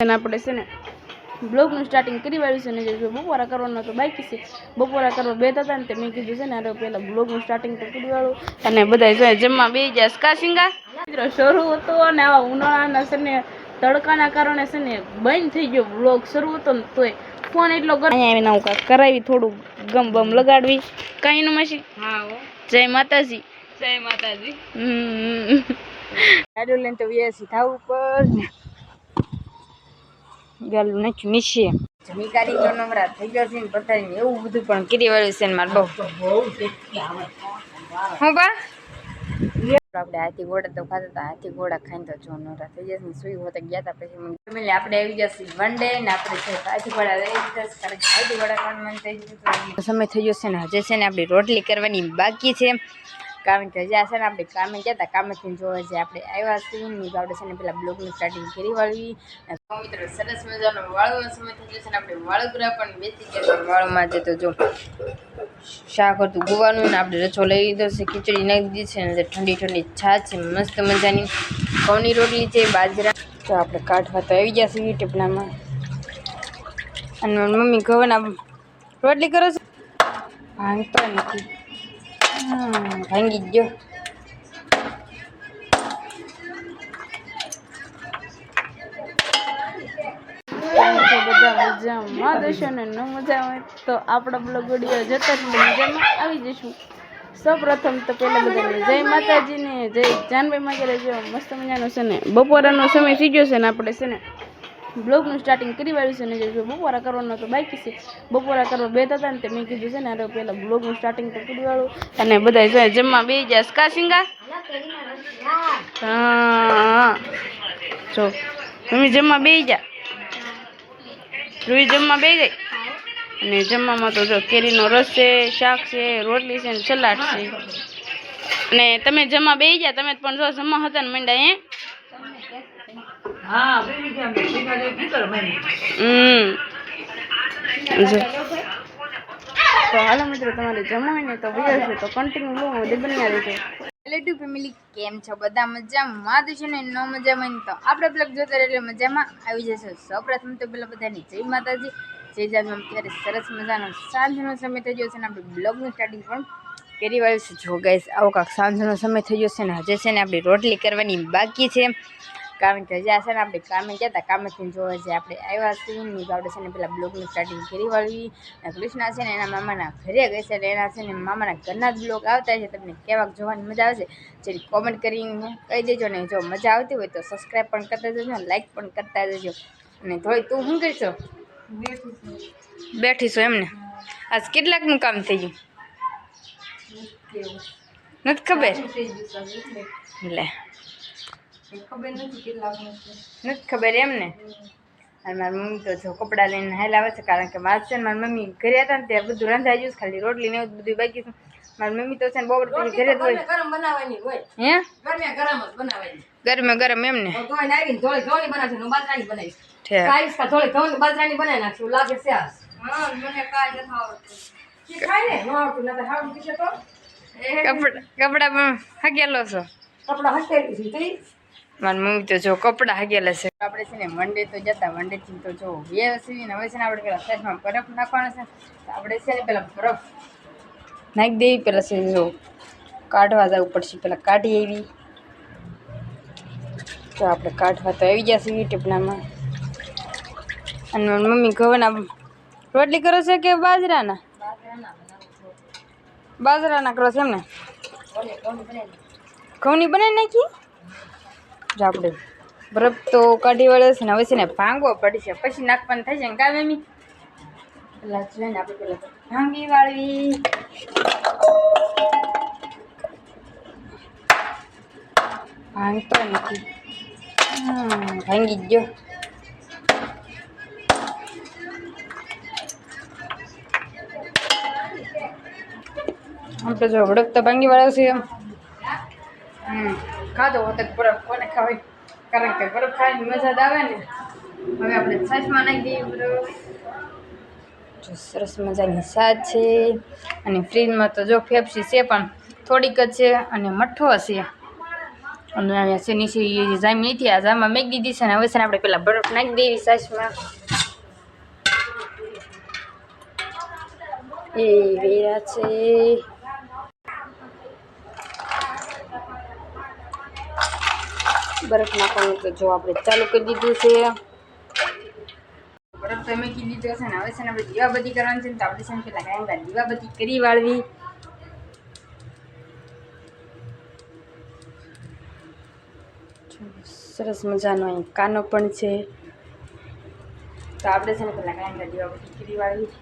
આપણે છે ને બ્લોગનું સ્ટાર્ટિંગ કરી વાળ્યું છે ને જે બપોરા કરવાનો તો બાકી છે બપોરા કરવા બેઠા હતા ને તે મેં કીધું છે ને અરે પહેલાં બ્લોગનું સ્ટાર્ટિંગ તો કરી વાળું અને બધા જો જમવા બેસી જાય કા સિંગા મિત્રો શરૂ હતો અને આવા ઉનાળાના છે ને તડકાના કારણે છે ને બંધ થઈ ગયો બ્લોગ શરૂ હતો ને તોય ફોન એટલો અહીંયા આવીને હું કાંઈક કરાવી થોડું ગમ બમ લગાડવી કાંઈ નું મશી હા જય માતાજી જય માતાજી ગાડીઓ લઈને તો વ્યસી થાવ ઉપર ને ગાલું નાખ્યું નીચે જમીકારી તો નવરા થઈ ગયો છે ને પતાવીને એવું બધું પણ કરી વાળ્યું છે ને મારે બહુ હું બા આપણે હાથી ઘોડા તો ખાતા હતા હાથી ઘોડા ખાઈને તો જો નવરા થઈ જશે ને સુઈ હોતા ગયા હતા પછી ફેમિલી આપણે આવી જશે વન ડે ને આપણે હાથી ઘોડા રહી જશે કારણ કે હાથી ઘોડા ખાવાનું મન થઈ જશે સમય થઈ ગયો છે ને હજે છે ને આપણી રોટલી કરવાની બાકી છે કારણ કે હજી છે ને આપણે કામે ગયા હતા કામેથી જોવા છે આપણે આવ્યા છીએ ને આપણે છે ને પેલા બ્લોગનું સ્ટાર્ટિંગ કરી વાળવી મિત્રો સરસ મજાનો વાળવાનો સમય થઈ જશે ને આપણે વાળુગરા પણ બેસી ગયા છે વાળમાં જે તો જો શાક હતું ગુવાનું ને આપણે રચો લઈ લીધો છે ખીચડી નાખી દીધી છે ને ઠંડી ઠંડી છાશ છે મસ્ત મજાની ઘઉંની રોટલી છે બાજરા તો આપણે કાઢવા તો આવી ગયા છે ટીપલામાં અને મમ્મી ઘઉંના રોટલી કરો છો ભાંગતો નથી ભાંગી ગયો બધા મજામાં જશો ને ન મજા આવે તો આપણા બ્લોગ વિડીયો જતા જ મજામાં આવી જઈશું સૌપ્રથમ તો પહેલાં બધાને જય માતાજીને જય જાનભાઈ માગે જો મસ્ત મજાનો છે ને બપોરાનો સમય થઈ ગયો છે ને આપણે છે ને બ્લોગનું સ્ટાર્ટિંગ કરી વાળ્યું છે ને જે બપોરા કરવાનો તો બાકી છે બપોરા કરવા બેઠા હતા ને તે મેં કીધું છે ને અરે પહેલાં બ્લોગનું સ્ટાર્ટિંગ તો કરી વાળું અને બધા જો જમવા બેસી જાય કા સિંગા હા જો મમ્મી જમવા બેસી જા રૂઈ જમવા બે ગઈ અને જમવામાં તો જો કેરીનો રસ છે શાક છે રોટલી છે ને સલાડ છે અને તમે જમવા બે ગયા તમે પણ જો જમવા હતા ને મંડા હે તો હાલો મિત્રો તમારે જમવા હોય ને તો વિડીયો છે તો કન્ટિન્યુ લો બન્યા રહેજો હેલો ફેમિલી કેમ છો બધા મજામાં છે ને ન મજામાં તો આપણે બ્લોગ જોતા એટલે મજામાં આવી જશે સૌપ્રથમ તો પેલા બધાની જય માતાજી જય જાનમાં ત્યારે સરસ મજાનો સાંજનો સમય થઈ ગયો છે ને આપણે બ્લોગનું સ્ટાર્ટિંગ પણ કરી વાળ્યું છે જો ગાઈસ આવો કાંક સાંજનો સમય થઈ ગયો છે ને હજે છે ને આપણી રોટલી કરવાની બાકી છે કારણ કે હજી છે ને આપણે કામે ગયા હતા કામેથી જોવા છે આપણે આવ્યા છીએ ને આપણે છે ને પેલા બ્લોગનું સ્ટાર્ટિંગ કરી વાળવી કૃષ્ણા છે ને એના મામાના ઘરે ગઈ છે એટલે એના છે ને મામાના ઘરના જ બ્લોગ આવતા છે તમને કેવાક જોવાની મજા આવશે જેથી કોમેન્ટ કરીને કહી દેજો ને જો મજા આવતી હોય તો સબસ્ક્રાઈબ પણ કરતા જજો ને લાઈક પણ કરતા જજો અને થોડી તું શું કરીશો બેઠીશું એમને આજ કેટલાકનું કામ થઈ ગયું નથી ખબર લે નથી ખબર એમ ને અને મારી મમ્મી તો જો કપડાં લઈને હાલ આવે છે કારણ કે મારે છે ને મારી મમ્મી ઘરે હતા ને ત્યાં બધું રંધાઈ ગયું ખાલી રોટલી ને એવું બધું બાકી છે મારી મમ્મી તો છે ને બપોર પછી ઘરે જ હોય હે ગરમે ગરમ એમ ને કપડા પણ હગેલો છો મારી મમ્મી તો જો કપડા હગેલા છે આપણે છે ને વનડે તો જતા વનડેથી તો જો વ્યવસ્થિત ને હવે છે ને આપણે પેલા સાઈડમાં બરફ નાખવાનો છે તો આપણે છે ને પેલા બરફ નાખી દેવી પેલા છે જો કાઢવા જવું પડશે પેલા કાઢી આવી તો આપણે કાઢવા તો આવી ગયા છે ટીપલામાં અને મારી મમ્મી ઘઉંના રોટલી કરો છે કે બાજરાના કરો છે એમ ને ઘઉંની બનાવી નાખી જો આપણે બરફ તો કાઢી વાળે છે ને હવે છે ને ભાંગવો પડશે પછી નાખવાનું થાય છે ને કાં મમ્મી પેલા જોઈને આપણે પેલા ભાંગી વાળવી ભાંગતો નથી ભાંગી ગયો આમ તો જો બરફ તો ભાંગી વાળે છે ખાધો હોત બરફ કોને ખાવાય કારણ કે બરફ ખાવાની મજા જ આવે ને હવે આપણે છાશમાં નાખી દઈએ બરફ જો સરસ મજાની છાશ છે અને ફ્રીજમાં તો જો ફેફસી છે પણ થોડીક જ છે અને મઠ્ઠો છે અને અહીંયા છે નીચે જામી નથી, આ જામમાં મેં દીધી છે ને હવે છે ને આપણે પેલા બરફ નાખી દેવી સાસમાં. એ વેરા છે બરફ નાખવાનું, તો જો આપણે ચાલુ કરી દીધું છે. બરફ તો મેં કીધી દીધો છે ને હવે છે ને આપણે દીવાબત્તી કરવાની છે ને, તો આપણે છે ને પેલા કાંઈ દીવાબત્તી કરી વાળવી. સરસ મજાનો અહીં કાનો પણ છે, તો આપણે છે ને પેલા કાંઈ દીવાબત્તી કરી વાળવી.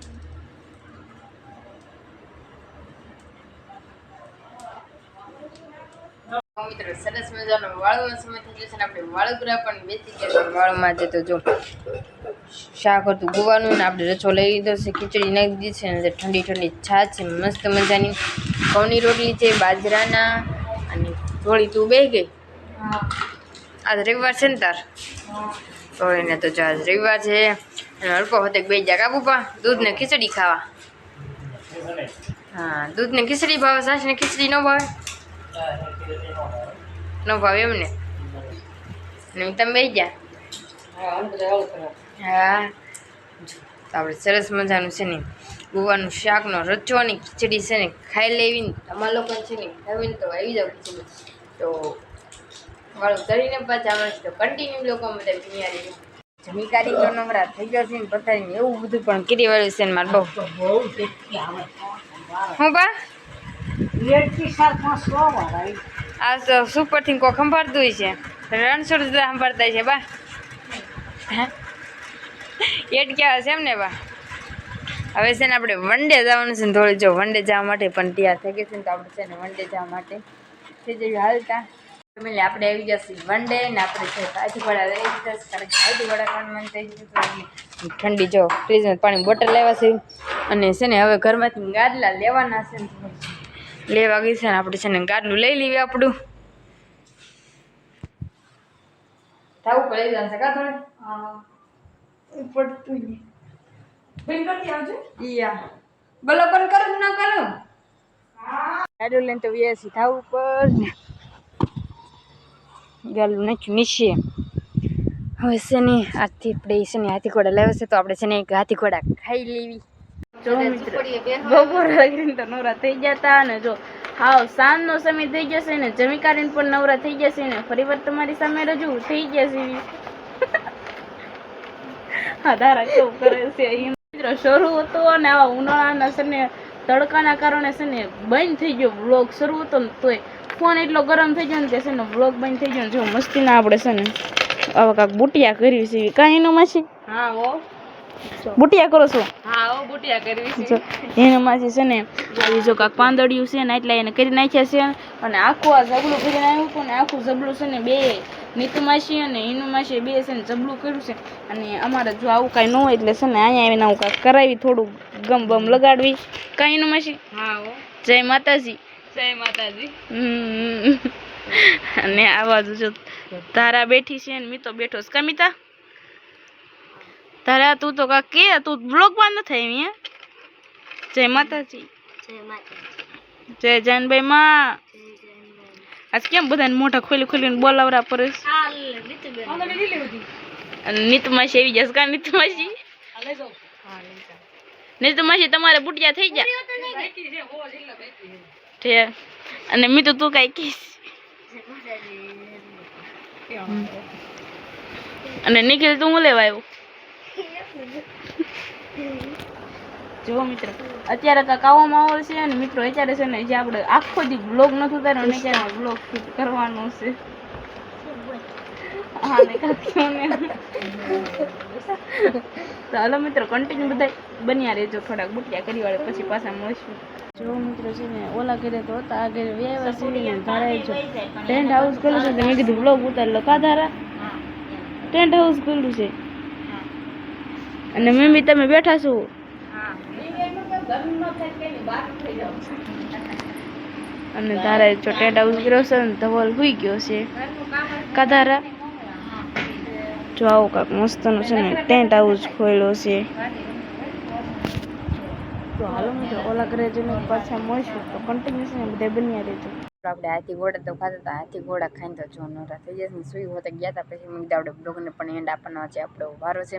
મિત્રો સરસ મજાનો વાળવાનો સમય થઈ જશે ને આપણે વાળુગરા પણ બેસી ગયા છે. વાળમાં છે તો જો શાક હતું ગુવાનું ને આપણે રચો લઈ લીધો છે, ખીચડી નાખી દીધી છે ને ઠંડી ઠંડી છાશ છે મસ્ત મજાની, ઘઉંની રોટલી છે બાજરાના, અને થોડી તું બે ગઈ. આજ રવિવાર છે ને તાર થોડીને તો જો આજ રવિવાર છે અને હલકો હોતે બે જા કાબુપા દૂધ ને ખીચડી ખાવા. હા દૂધ ને ખીચડી ભાવે, સાસ ને ખીચડી ન ભાવે? ન ભાવે એમને નહીં તમે બે ગયા. હા તો આપણે સરસ મજાનું છે ને ગુવાનું શાકનો રચવાની ખીચડી છે ને ખાઈ લેવી ને, તમારા લોકો છે ને ખાવી ને તો આવી જાવ ખીચડી. તો વાળું કરીને પાછા આવે તો કન્ટિન્યુ લોકો બધા પિયારી જમીકારી તો નવરા થઈ ગયો છે ને પથારીને એવું બધું પણ કરી વાળ્યું છે ને મારે બહુ હું બા આ તો સુપરથી કોઈ સંભાળતું છે, રણછોડ સંભાળતા છે બા. એટ ક્યાં હશે એમ ને બા. હવે છે ને આપણે વન ડે જવાનું છે ને થોડી જો વન ડે જવા માટે પણ તૈયાર થઈ ગઈ છે ને, તો આપણે છે ને વન ડે જવા માટે થઈ જઈએ હાલતા. ફેમિલી આપણે આવી જશે વન ડે ને આપણે છે કાઠીવાડા રહી જશે, કારણ કે કાઠીવાડા પણ મન થઈ જશે. ઠંડી જો ફ્રીજમાં પાણી બોટલ લેવા છે અને છે ને હવે ઘરમાંથી ગાદલા લેવાના છે ને લેવા ગઈ છે ને આપણે છે ને ગાદલું લઈ લેવી આપણું. થાવું પડે જશે કા થોડે પડતું બોલો પણ કરું ના કરું ગાડું લઈને તો વ્યસી થાવું પર ને ગાડું નાખ્યું નીચે. હવે છે ને આજથી આપણે છે ને હાથી ઘોડા લાવે છે, તો આપણે છે ને એક હાથી ઘોડા ખાઈ લેવી. જો મિત્ર બપોર લાગીને તો નવરા થઈ જતા ને જો હાવ સાંજનો સમય થઈ જશે ને જમી કાઢીને પણ નવરા થઈ જશે ને ફરી વાર તમારી સામે રજૂ થઈ જશે. હા તારા કેવું કરે છે મિત્રો શરૂ હતો અને આવા ઉનાળાના છે ને તડકાના કારણે છે ને બંધ થઈ ગયો વ્લોગ. શરૂ હતો ને તોય ફોન એટલો ગરમ થઈ ગયો ને કે છે ને વ્લોગ બંધ થઈ ગયો ને જો મસ્તીના આપણે છે ને આવા કાંક બુટિયા કરવી છે કાંઈ એનું માસી. હા હો બુટિયા કરો છો? હા હો બુટિયા કરવી છે એના માસી છે ને આવી જો કાંક પાંદડિયું છે ને એટલે એને કરી નાખ્યા છે અને આખું આ ઝબલું કરીને આવ્યું હતું ને આખું ઝબલું છે ને બે નીતુ માસી અને હિનુ માસી બે છે ને ઝબલું કર્યું છે. અને અમારે જો આવું કાંઈ ન હોય એટલે છે ને અહીંયા આવીને આવું કાંઈક કરાવી થોડું ગમ બમ લગાડવી. કાંઈ હિનુ માસી? હા હો જય માતાજી. જય માતાજી. અને આ બાજુ જો તારા બેઠી છે ને મીતો બેઠો છે. કમિતા તારા તું તો કાંક કે તું બ્લોગમાં ન થઈ અહીંયા. જય માતાજી. જય માતાજી. જય જાનભાઈ માં. આજ કેમ બધાને મોઢા ખોલી ખોલીને બોલાવરા પડે છે? અને નીતુ માસી આવી જશે કા? નીતુ માસી નીતુ માસી તમારે બુટિયા થઈ ગયા અને મીતુ તું કઈ કીશ અને નિખિલ તું હું લેવા આવ્યો? જો મિત્રો અત્યારે કાંક આવો માહોલ છે ને મિત્રો અત્યારે છે ને જે આપણે આખો દી બ્લોગ નથી ઉતાર્યો ને અત્યારે બ્લોગ કરવાનો છે. હા ને કાંક તો હાલો મિત્રો કન્ટિન્યુ બધા બન્યા રહેજો, થોડાક બુટિયા કરી વાળે પછી પાછા મળશું. જો મિત્રો છે ને ઓલા ઘરે તો હતા આ ઘરે વ્યવહાર સીડીને ધારાય છે ટેન્ટ હાઉસ ખોલ્યું છે. મેં કીધું બ્લોગ ઉતારેલો કા ધારા ટેન્ટ હાઉસ ખોલ્યું છે અને મમ્મી તમે બેઠા છો? અને તારે જો ટેન્ટ હાઉસ કર્યો છે ને ધવલ હુઈ ગયો છે કા ધારા. જો આવું કાંક મસ્તનું છે ને ટેન્ટ હાઉસ ખોલ્યો છે. તો હાલો મિત્રો ઓલા ઘરે જઈને પાછા મળશું તો કન્ટિન્યુ છે ને બધા બન્યા રહેજો. આપણે હાથી ઘોડા તો ખાતા હતા, હાથી ઘોડા ખાઈને તો જો નોરા થઈ જશે ને સુઈ હોતે ગયા હતા. પછી મેં કીધું આપણે બ્લોગને પણ એન્ડ આપવાનો છે, આપણો વારો છે.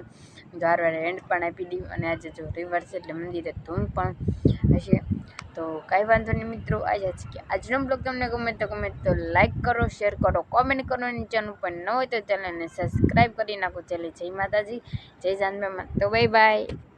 જો વારે એન્ડ પણ આપી દઉં. અને આજે જો રવિવાર છે એટલે મંદિરે ધૂમ પણ હશે. તો કાંઈ વાંધો નહીં મિત્રો, આજનો બ્લોગ તમને ગમે તો લાઈક કરો, શેર કરો, કોમેન્ટ કરો. ચેનલ પર ન હોય તો ચેનલને સબસ્ક્રાઈબ કરી નાખો. ચાલે જય માતાજી, જય જાનબામાં. તો બાય બાય.